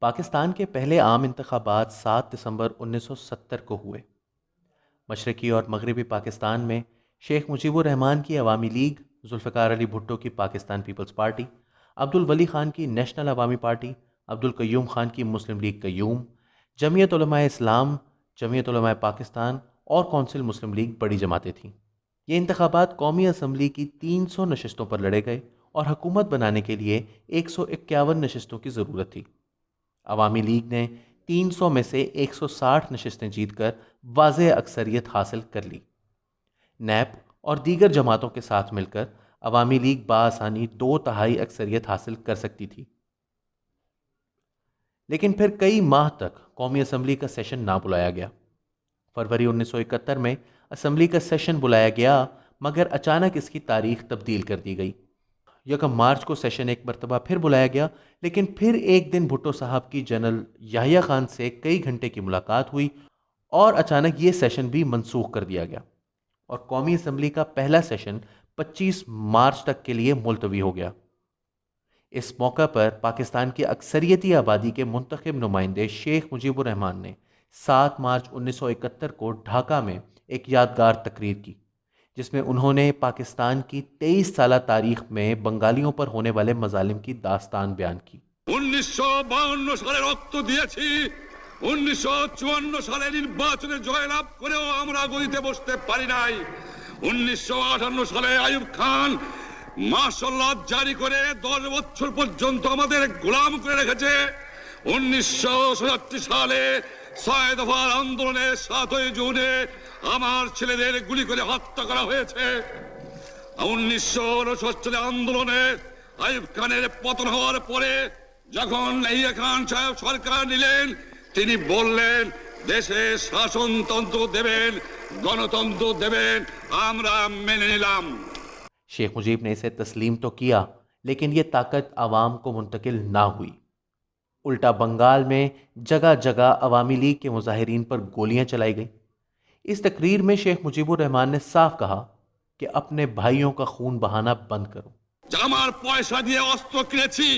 پاکستان کے پہلے عام انتخابات 7 دسمبر 1970 کو ہوئے۔ مشرقی اور مغربی پاکستان میں شیخ مجیب الرحمان کی عوامی لیگ، ذوالفقار علی بھٹو کی پاکستان پیپلز پارٹی، عبدالولی خان کی نیشنل عوامی پارٹی، عبدالقیوم خان کی مسلم لیگ قیوم، جمعیت علماء اسلام، جمعیت علماء پاکستان اور کونسل مسلم لیگ بڑی جماعتیں تھیں۔ یہ انتخابات قومی اسمبلی کی 300 نشستوں پر لڑے گئے اور حکومت بنانے کے لیے 151 نشستوں کی ضرورت تھی۔ عوامی لیگ نے 300 میں سے 160 نشستیں جیت کر واضح اکثریت حاصل کر لی۔ نیب اور دیگر جماعتوں کے ساتھ مل کر عوامی لیگ بآسانی 2/3 اکثریت حاصل کر سکتی تھی، لیکن پھر کئی ماہ تک قومی اسمبلی کا سیشن نہ بلایا گیا۔ فروری 1971 میں اسمبلی کا سیشن بلایا گیا، مگر اچانک اس کی تاریخ تبدیل کر دی گئی۔ 1 مارچ کو سیشن ایک مرتبہ پھر بلایا گیا، لیکن پھر ایک دن بھٹو صاحب کی جنرل یحییٰ خان سے کئی گھنٹے کی ملاقات ہوئی اور اچانک یہ سیشن بھی منسوخ کر دیا گیا اور قومی اسمبلی کا پہلا سیشن 25 مارچ تک کے لیے ملتوی ہو گیا۔ اس موقع پر پاکستان کی اکثریتی آبادی کے منتخب نمائندے شیخ مجیب الرحمان نے 7 مارچ 1971 کو ڈھاکہ میں ایک یادگار تقریر کی، جس میں انہوں نے پاکستان کی 23 سالہ تاریخ میں بنگالیوں پر ہونے والے مظالم کی داستان بیان کی۔ 1952 সালে রক্ত দিয়েছি, 1954 সালে নির্বাচনে জয়লাভ করেও আমরা গদিতে বসতে পারি নাই। 1958 সালে আইয়ুব খান মার্শাল ল জারি করে 10 বছর পর্যন্ত আমাদের গোলাম করে রেখেছে। 1967 সালে 6 দফার আন্দোলনে 7 জুনে আমার ছেলেদের গুলি করে হত্যা করা হয়েছে। 1969 আন্দোলনে আইয়ুব খানের পতন হওয়ার পরে যখন ইয়াহিয়া খান সাহেব সরকার নিলেন, তিনি বললেন দেশে শাসনতন্ত্র দেবেন, গণতন্ত্র দেবেন, আমরা মেনে নিলাম। شیخ مجیب نے اسے تسلیم تو کیا، لیکن یہ طاقت عوام کو منتقل نہ ہوئی۔ الٹا بنگال میں جگہ جگہ عوامی لیگ کے مظاہرین پر گولیاں چلائی گئیں۔ اس تقریر میں شیخ مجیب الرحمان نے صاف کہا کہ اپنے بھائیوں کا خون بہانا بند کرو۔ আমার পয়সা দিয়ে অস্ত্র কিনেছি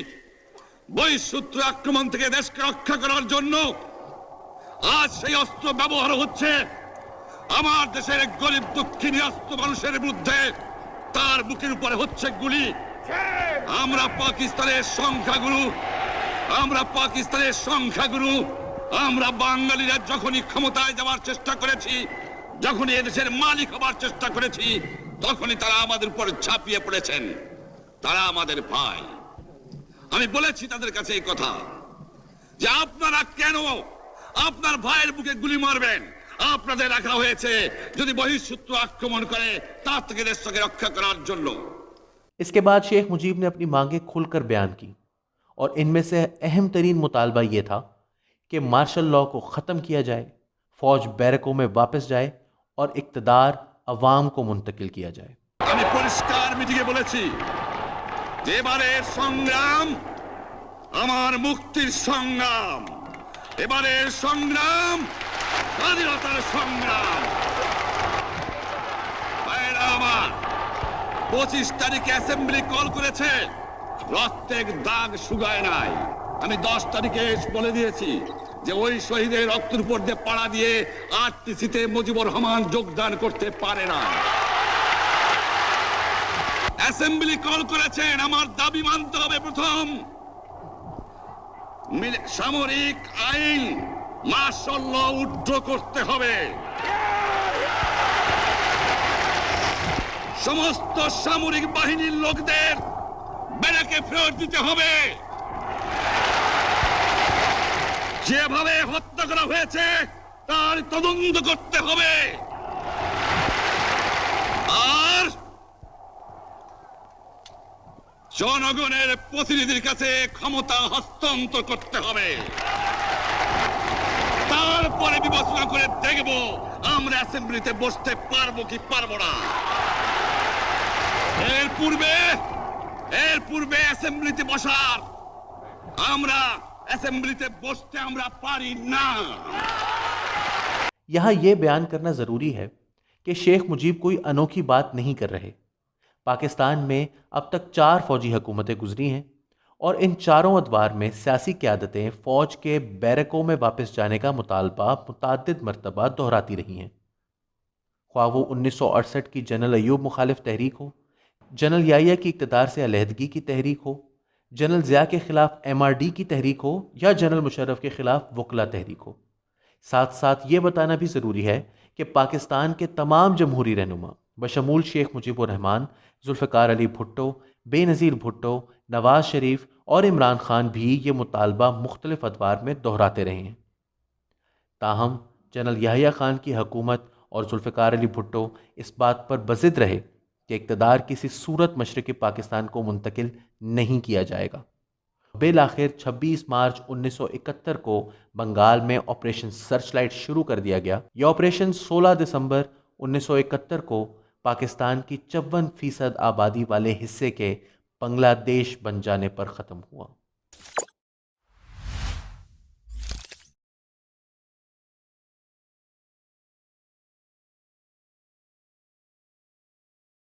বহিঃশত্রু আক্রমণ থেকে দেশকে রক্ষা করার জন্য। আজ সেই অস্ত্র ব্যবহার হচ্ছে আমার দেশের গরিব দুঃখী নিরস্ত্র মানুষের বিরুদ্ধে, তার বুকের উপরে হচ্ছে গুলি। আমরা পাকিস্তানের সংখ্যাগুরু, আমরা বাঙালিরা যখনই ক্ষমতায় যাওয়ার চেষ্টা করেছি, যখনই এদেশের মালিক হবার চেষ্টা করেছি, তখনই তারা আমাদের উপর ঝাঁপিয়ে পড়েছেন। তারা আমাদের ভাই। আমি বলেছি তাদের কাছে এই কথা যে আপনারা কেন আপনার ভাইয়ের বুকে গুলি মারবেন? আপনাদের রাখা হয়েছে যদি বহিঃশত্রু আক্রমণ করে তার থেকে দেশকে রক্ষা করার জন্য। اس کے بعد شیخ مجیب نے اپنی مانگیں کھل کر بیان کی، اور ان میں سے اہم ترین مطالبہ یہ تھا کہ مارشل لاء کو ختم کیا جائے، فوج بیرکوں میں واپس جائے اور اقتدار عوام کو منتقل کیا جائے۔ আমি পরিষ্কার মিটিংয়ে বলেছি যে এবারের সংগ্রাম আমার মুক্তির সংগ্রাম, এবারের সংগ্রাম স্বাধীনতার সংগ্রাম। ভাইরা আমার, 25 তারিখে অ্যাসেম্বলি কল করেছে, রক্তের দাগ শুকায় নাই। আমি 10 তারিখে বলে দিয়েছি যে ওই শহীদের রক্তের উপর দিয়ে পাড়া দিয়ে আরটিসিতে মুজিবুর রহমান যোগদান করতে পারে না। অ্যাসেম্বলি কল করেছেন, আমার দাবি মানতে হবে। প্রথম, সামরিক আইন মার্শাল ল উইথড্র করতে হবে। সমস্ত সামরিক বাহিনীর লোকদের ব্যারাকে ফেরত দিতে হবে। যেভাবে হত্যা করা হয়েছে তার তদন্ত করতে হবে। আর জনগণের প্রতিনিধির কাছে ক্ষমতা হস্তান্তর করতে হবে। তারপরে বিবেচনা করে দেখব আমরা অ্যাসেম্বলিতে বসতে পারবো কি পারবো না। এর পূর্বে অ্যাসেম্বলিতে বসার অ্যাসেম্বলিতে বসতে আমরা পারি না। یہاں یہ بیان کرنا ضروری ہے کہ شیخ مجیب کوئی انوکھی بات نہیں کر رہے۔ پاکستان میں اب تک 4 فوجی حکومتیں گزری ہیں اور ان چاروں ادوار میں سیاسی قیادتیں فوج کے بیرکوں میں واپس جانے کا مطالبہ متعدد مرتبہ دہراتی رہی ہیں، خواہ وہ 1968 کی جنرل ایوب مخالف تحریک ہو، جنرل یحییٰ کی اقتدار سے علیحدگی کی تحریک ہو، جنرل ضیاء کے خلاف MRD کی تحریک ہو، یا جنرل مشرف کے خلاف وکلا تحریک ہو۔ ساتھ ساتھ یہ بتانا بھی ضروری ہے کہ پاکستان کے تمام جمہوری رہنما بشمول شیخ مجیب الرحمان، ذوالفقار علی بھٹو، بے نظیر بھٹو، نواز شریف اور عمران خان بھی یہ مطالبہ مختلف ادوار میں دہراتے رہے ہیں۔ تاہم جنرل یحییٰ خان کی حکومت اور ذوالفقار علی بھٹو اس بات پر بضد رہے کہ اقتدار کسی صورت مشرقی پاکستان کو منتقل نہیں کیا جائے گا۔ بالآخر 26 مارچ 1971 کو بنگال میں آپریشن سرچ لائٹ شروع کر دیا گیا۔ یہ آپریشن 16 دسمبر 1971 کو پاکستان کی 54% آبادی والے حصے کے بنگلہ دیش بن جانے پر ختم ہوا۔